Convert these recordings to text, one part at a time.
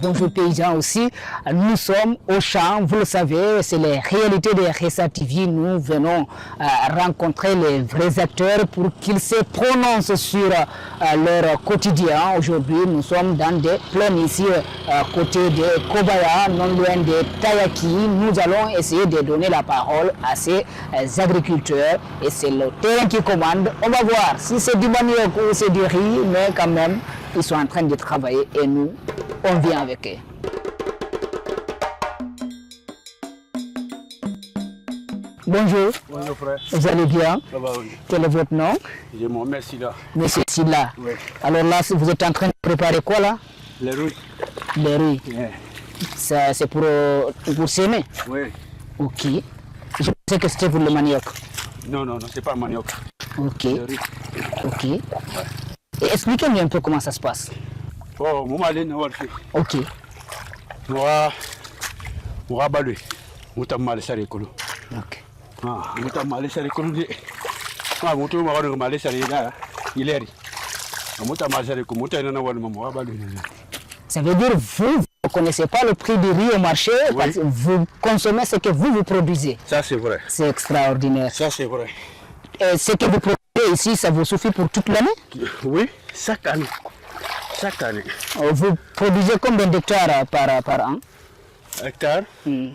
bonjour paysans aussi. Nous sommes au champ, vous le savez, c'est les réalités de RSA TV. Nous venons rencontrer les vrais acteurs pour qu'ils se prononcent sur leur quotidien. Aujourd'hui, nous sommes dans des plaines ici, côté de Kobaya, non loin de Tayaki. Nous allons essayer de donner la parole à ces agriculteurs et c'est le terrain qui commande. On va voir si c'est du manioc ou c'est du riz, mais quand même, ils sont en train de travailler et nous, on vient avec eux. Bonjour. Bonjour frère. Vous allez bien? Ça va, oui. Quel est votre nom? Je m'appelle Silla. Monsieur Silla. Oui. Alors là, vous êtes en train de préparer quoi là? Les rouilles. Les riz. Yeah. Ça, c'est pour s'aimer? Oui. Ok. Je pensais que c'était pour le manioc. Non, non, non, c'est pas manioc. Ok. Les rouilles. Ok. Ouais. Et expliquez-moi un peu comment ça se passe. Oh, mon mari n'a pas fait. Ok. Moi, balé. Moi, mal ça les colos. Ok. Ah, moi, mal ça les colos. Ah, moi, tout le monde mal ça les gars. Il est. Moi, mal ça les colos. Moi, balé. Ça veut dire vous ne connaissez pas le prix du riz au marché, Oui. parce que vous consommez ce que vous produisez. Ça, c'est vrai. C'est extraordinaire. Ça, c'est vrai. Et ce que vous produisez ici, ça vous suffit pour toute l'année? Oui, chaque année. Chaque année. Vous produisez combien d'hectares par an? Hectare. Hmm.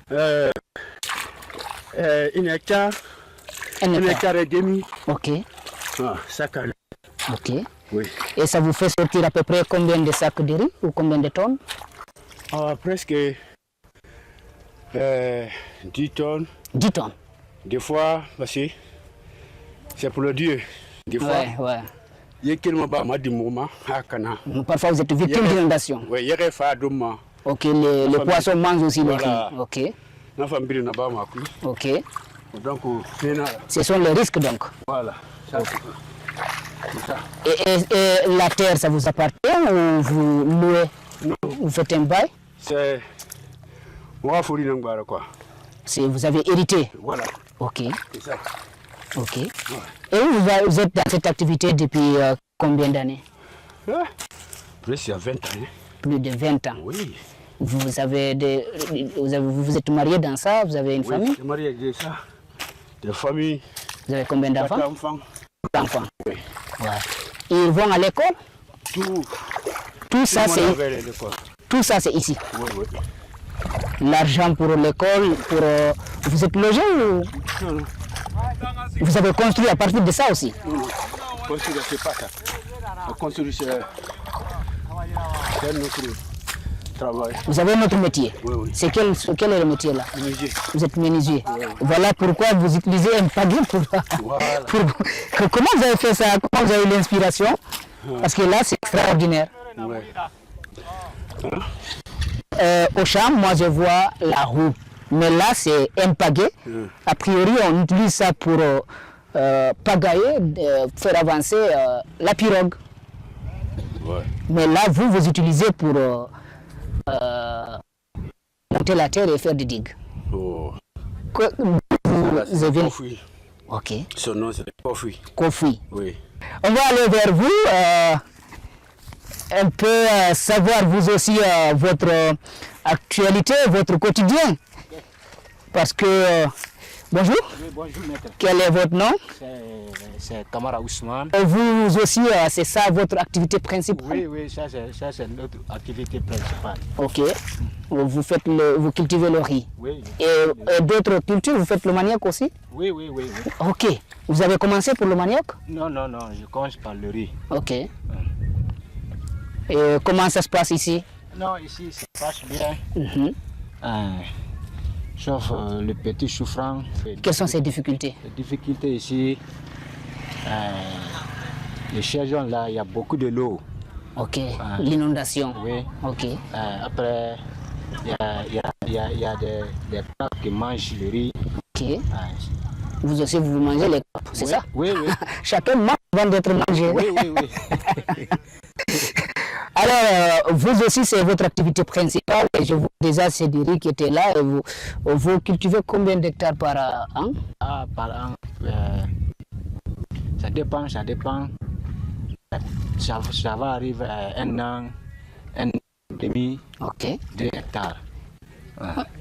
Un hectare. Un Un hectare. hectare et demi. Ok. Ah, chaque année. Ok. Oui. Et ça vous fait sortir à peu près combien de sacs de riz ou combien de tonnes? Ah, presque 10 tonnes. 10 tonnes. Des fois, parce que c'est pour le Dieu. Des fois, Ouais. il y a quelqu'un qui m'a dit moment à Cana. Parfois vous êtes victime d'inondation. Oui, il y a fait demain. Ok, les poissons mangent aussi Voilà. les riz. Ok. La famille n'a pas ma couille. Ok. Donc, Ce sont les risques donc. voilà. Ça, c'est ça. Et la terre, ça vous appartient ou vous louez? Non, Vous faites un bail? c'est. Moi, il faut dire quoi. Vous avez hérité? Voilà, Ok. c'est ça. Ok. Ouais. Et vous êtes dans cette activité depuis combien d'années? Ah, presque il y a 20 ans. Hein. Plus de 20 ans. Oui. Vous vous êtes marié dans ça? Vous avez une famille? Je suis marié avec ça. Des familles. Vous avez combien 4 d'enfants? enfants. D'enfants. Oui. Ouais. Ils vont à l'école? Tout ça, Tout le monde c'est avait l'école. tout ça, c'est ici. Oui, oui. L'argent pour l'école, pour vous êtes logé ou Non, non. vous avez construit à partir de ça aussi? Non, non. Construire, c'est pas ça. Construire, c'est notre travail. Vous avez un autre métier? Oui, oui. C'est quel est le métier là? Menuisier. Vous êtes menuisier. Voilà pourquoi vous utilisez un pagaie pour... Voilà. Comment vous avez fait ça? Comment vous avez eu l'inspiration? Parce que là, c'est extraordinaire. Ouais. Au champ, moi, je vois la roue. Mais là, c'est un pagaie. A priori, on utilise ça pour pagailler, faire avancer la pirogue. Ouais. Mais là, vous utilisez pour monter la terre et faire des digues. Oh. Vous avez... Kofi. Ok. Son nom, c'est Kofi. Kofi. Oui. On va aller vers vous, un peu savoir vous aussi votre actualité, votre quotidien. Parce que, bonjour, Oui, bonjour maître. quel est votre nom? C'est Kamara Ousmane. Vous aussi, c'est ça votre activité principale? Oui, oui, ça c'est notre activité principale. Ok. Vous cultivez le riz. Oui, Et d'autres cultures, vous faites le manioc aussi? oui, oui, oui, oui. Ok. Vous avez commencé pour le manioc? Non, non, non, je commence par le riz. Ok. Et comment ça se passe ici? Non, ici ça passe bien. Mhm. Sauf le petit souffrant. Quelles sont ces difficultés? Les difficultés ici, les saisons là, il y a beaucoup de l'eau. Ok. L'inondation. Oui. Ok. Après, il y a des crabes qui mangent le riz. Ok. Vous aussi, vous mangez les crabes, c'est Oui, ça? Oui, oui. Chacun mange avant d'être mangé. Oui, oui, oui. Alors, vous aussi, c'est votre activité principale. Et je vois déjà, c'est du riz qui était là. Et vous cultivez combien d'hectares par an? Ah, par an, ça dépend, Ça va arriver à un an, demi, Ok. 2 hectares.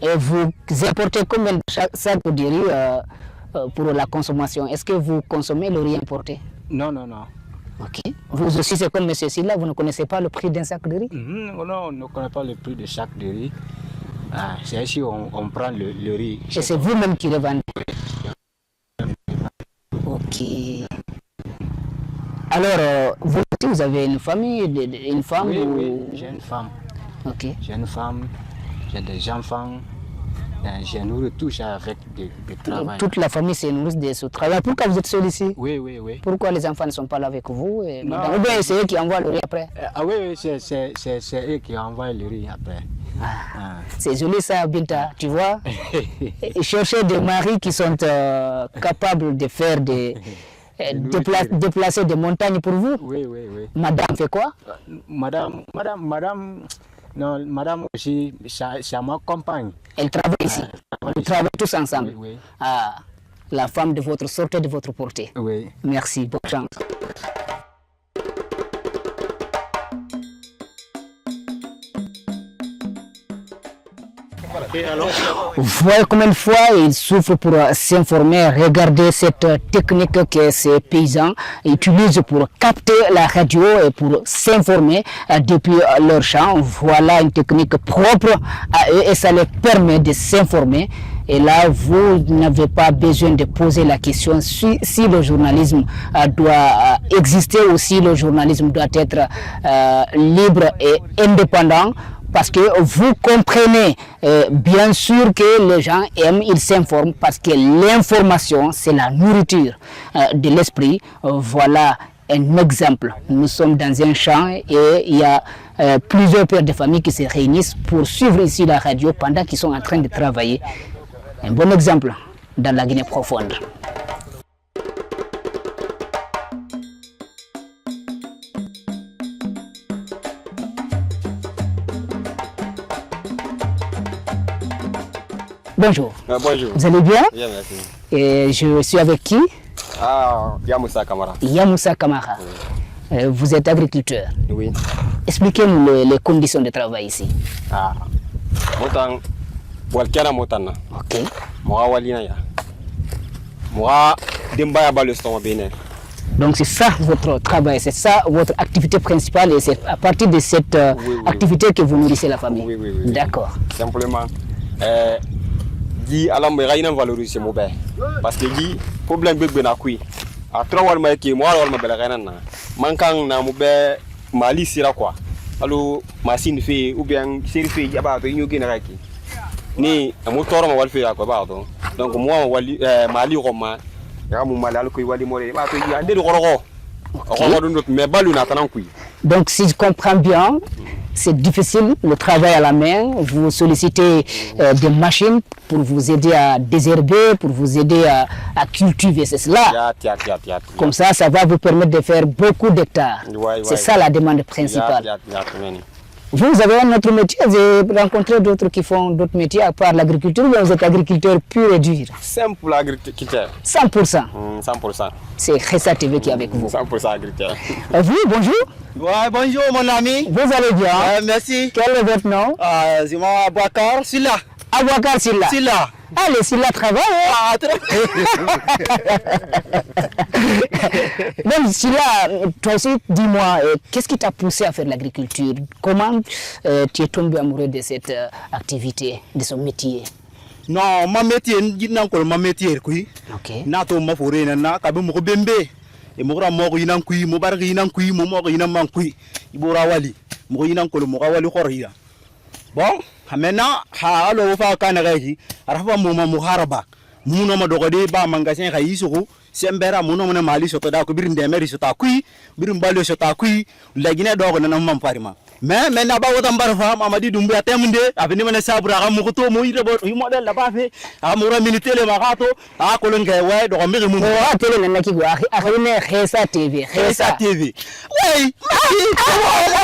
Et vous importez combien de sacs de riz pour la consommation? Est-ce que vous consommez le riz importé? Non, non, non. Ok. Vous aussi, c'est comme M. Silla, vous ne connaissez pas le prix d'un sac de riz? Non, on ne connaît pas le prix de chaque de riz. C'est ici on prend le riz. Et c'est vous-même qui revendez? Ok. Alors, vous aussi, vous avez une famille, une femme? Oui, ou... oui, j'ai une femme. Ok. J'ai une femme, j'ai des enfants. J'ai nourri tout ça avec du travail. Toute la famille se nourrit de ce travail. Pourquoi vous êtes seul ici? Oui, oui, oui. Pourquoi les enfants ne sont pas là avec vous? Non. Ou bien c'est eux qui envoient le riz après? Oui, oui, c'est eux qui envoient le riz après. C'est joli ça, Binta, tu vois. Et chercher des maris qui sont capables de faire déplacer des montagnes pour vous. Oui, oui, oui. Madame fait quoi? Madame, non, madame aussi, c'est ma compagne. Elle travaille ici. Vous travaillez tous ensemble. Oui, oui. Ah, la femme de votre sortie, de votre portée. Oui. Merci, bonne chance. Vous voyez combien de fois ils souffrent pour s'informer. Regardez cette technique que ces paysans utilisent pour capter la radio et pour s'informer depuis leur champ. Voilà une technique propre à eux et ça leur permet de s'informer. Et là, vous n'avez pas besoin de poser la question si le journalisme doit exister ou si le journalisme doit être libre et indépendant. Parce que vous comprenez bien sûr que les gens aiment, ils s'informent parce que l'information, c'est la nourriture de l'esprit. Voilà un exemple. Nous sommes dans un champ et il y a plusieurs pères de famille qui se réunissent pour suivre ici la radio pendant qu'ils sont en train de travailler. Un bon exemple dans la Guinée profonde. Bonjour. Bonjour. Vous allez bien? Bien, merci. Et je suis avec qui? Yamoussa Kamara. Yamoussa Kamara. Oui. Vous êtes agriculteur. Oui. Expliquez-nous les conditions de travail ici. Motan, Walkana Motana. Ok. Moi, Walina ya. Moi, Dembaya Baleston Bénin. Donc c'est ça votre travail, c'est ça votre activité principale et c'est à partir de cette activité que vous nourrissez la famille. Oui, oui, oui. D'accord. Simplement, Guy Alam Raïna valoriser mon bain. Parce que Guy, problème bébé n'a qui. À 3 mois, moi, on m'a belagana. Manquant na mon bain, Mali sera quoi. Alors, machine fait ou bien série fait, il y a pas de guinée qui. Ni un moteur m'a fait à quoi. Donc, moi, Mali Roma, Ramou Malal qui wali moré, il y a des roro. Mais balou n'a pas qui. Donc si je comprends bien, c'est difficile le travail à la main. Vous sollicitez des machines pour vous aider à désherber, pour vous aider à cultiver, c'est cela. Comme ça, ça va vous permettre de faire beaucoup d'hectares. C'est ça la demande principale. Vous avez un autre métier, j'ai rencontré d'autres qui font d'autres métiers à part l'agriculture, ou vous êtes agriculteur pur et dur? Simple agriculteur. 100%. 100%. C'est Khessa TV qui est avec vous. 100% agriculteur. Vous, bonjour. Ouais, bonjour mon ami. Vous allez bien? Merci. Quel est votre nom? C'est moi Abouakar Silla. Abouakar Silla. Silla. Ah, le Silla travaille. Donc Silla, toi aussi, dis-moi, qu'est-ce qui t'a poussé à faire l'agriculture? Comment tu es tombé amoureux de cette activité, de ce métier? Non, ma métier, ma métier, Ok. Nato ma forêt, na kabe mo bembe. Et mo ra mo yinan kui, mo bar yinan kui, mo yinan man kui. Ibora wali, mo yinan ko mo wali khoriya. Bon, maintenant, ha alo fa kana gaji, arafa mo muharaba. Muno ma dogode ba mangasin khayi suku, sembera muno mo mali soto da ko birin de meri sota kui, birin balo sota kui, la Guinée dogo na mam farima. Mais maintenant ba wotam barfa Mamadi Doumbouya temunde aveni mena sabura ga mukuto mo yire bo model la ba fe a mo ra militaire ma gato a ko len kay way do ko mi mu a tele na naki go akhine Khessa TV Khessa TV way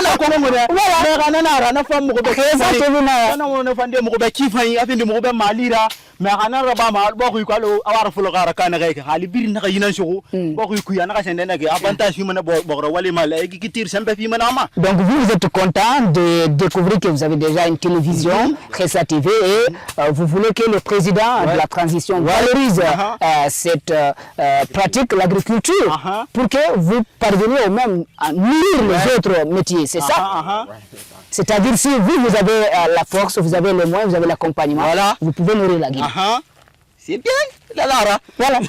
na ko mo na ga na ra na fam mo ko be Khessa TV na mo na fande mo ko be kifan afindi mo ko be malira mais ana raba ma bo ku ko lo awara fulo gara kana ga hali bir na yinan shugo bo ku yana ka sende na ga avantage fi mana bo wali mal e ki tir sembe fi mana ma. Donc vous êtes content de découvrir que vous avez déjà une télévision Khessa TV et vous voulez que le président de la transition valorise cette pratique, l'agriculture, pour que vous parveniez au même à nourrir les autres métiers, c'est ça? C'est-à-dire si vous avez la force, vous avez le moyen, vous avez l'accompagnement, vous pouvez nourrir la Guinée. C'est bien, la Lara. Voilà.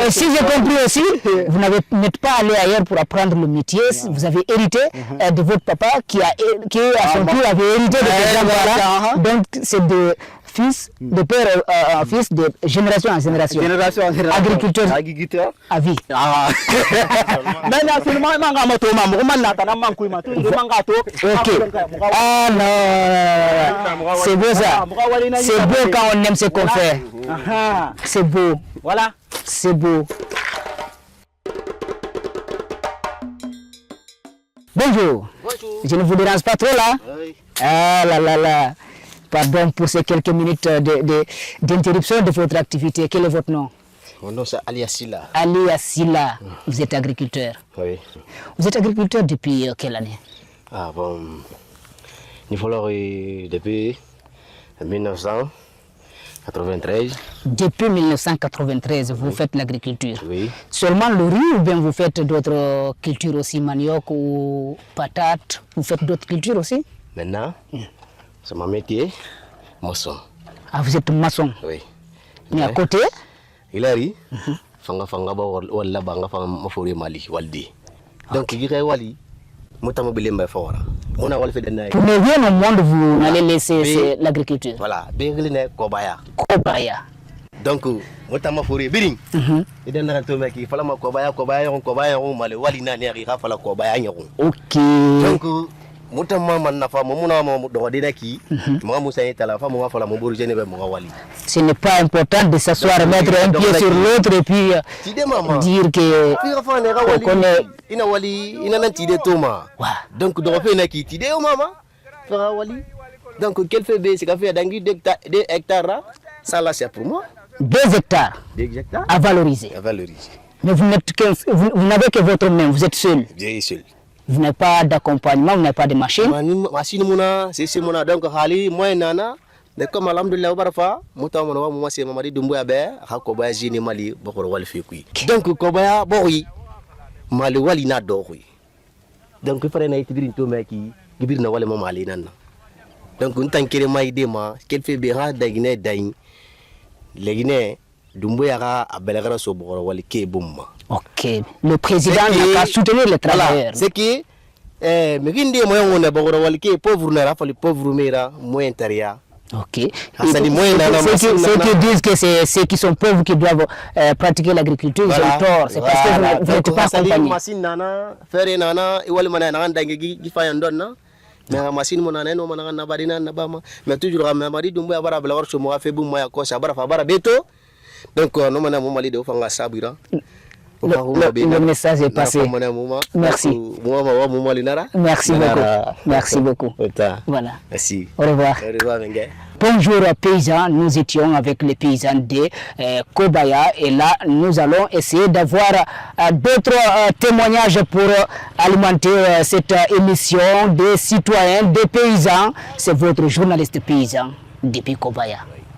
Si j'ai compris aussi, vous n'êtes pas allé ailleurs pour apprendre le métier, vous avez hérité de votre papa qui à son tour avait hérité de ses grands-parents. Donc c'est de fils, de père en fils, de génération en génération. Agriculteur à vie. Maintenant, seulement manga moto mamu, mana tana manku matu, manga to. Ok. Ah non, c'est beau ça. C'est beau quand on aime ce qu'on fait. C'est beau. Voilà. C'est beau. Bonjour. Bonjour. Je ne vous dérange pas trop là. Oui. Ah là là là. Pardon pour ces quelques minutes d'interruption de votre activité. Quel est votre nom? Mon nom c'est Ali Assila. Ali Assila. Vous êtes agriculteur. Oui. Vous êtes agriculteur depuis quelle année? Ah bon. Il faut depuis 1993. Depuis 1993, vous faites l'agriculture. Oui. Seulement le riz ou bien vous faites d'autres cultures aussi, manioc ou patates? Vous faites d'autres cultures aussi? Maintenant, c'est mon métier, maçon. Ah, vous êtes maçon? Oui. Mais à côté? Il a ri. Fanga ba wala banga fanga mafori mali waldi. Donc il y wali. Mutama bilemba fora. On a wal fait des. Pour ne rien au monde, vous n'allez laisser l'agriculture. Voilà. Bengline kobaya. Kobaya. Donc mutama fori biring. Et dans la tombe qui fala ma kobaya on male wali na ne ri fala kobaya nyaron. OK. Donc mutama man nafa mumuna mo do dina ki mo musa yitala fa mo fala mo boru jene be mo wali. Ce n'est pas important de s'asseoir, mettre un pied sur l'autre et puis dire que on connaît. Ina wali ina nan tide toma. Donc do fe na ki tide o mama fa wali. Donc quel fait be c'est qu'a fait dangi 2 hectares ça là c'est pour moi 2 hectares 2 hectares à valoriser. Mais vous n'êtes que vous n'avez que votre main, vous êtes seul. Bien seul. Vous n'avez pas d'accompagnement, vous n'avez pas de machine. Machine mona c'est mona donc hali moi nana de comme alhamdulillah barafa mutama no mo se mamadi dumbuya be ha ko baya jini mali bokor wal fi kuy. Donc ko baya boyi mali wali na do kuy. Donc fere na itibiri to maki gibir na wala mo mali nan. Donc ntan kere may de ma kel fe be ha dagine dain legine dumbuya ga abelagara so bokor wali ke bumma. OK. Le président n'a pas soutenu les travailleurs. C'est qui meginde moyo ngone bokor wali ke pauvre na rafali pauvre mera moyen taria. OK. Ceux qui disent que c'est ceux qui sont pauvres qui doivent pratiquer l'agriculture, ils ont tort. C'est parce que vous n'êtes pas accompagné. Machine nana, faire nana, iwali mana nana dangi gi fayan na. Mais machine mona neno mana na barina na bama. Mais toujours ma mari dumbu ya bara bla war so mo afe bu moya ko sa bara fa bara beto. Donc no mana mo mali de fanga sabira. Le message est passé. Merci. Merci beaucoup. Merci beaucoup. Voilà. Merci. Au revoir. Bonjour paysans, nous étions avec les paysans de Kobaya et là nous allons essayer d'avoir d'autres témoignages pour alimenter cette émission des citoyens, des paysans. C'est votre journaliste paysan depuis Kobaya.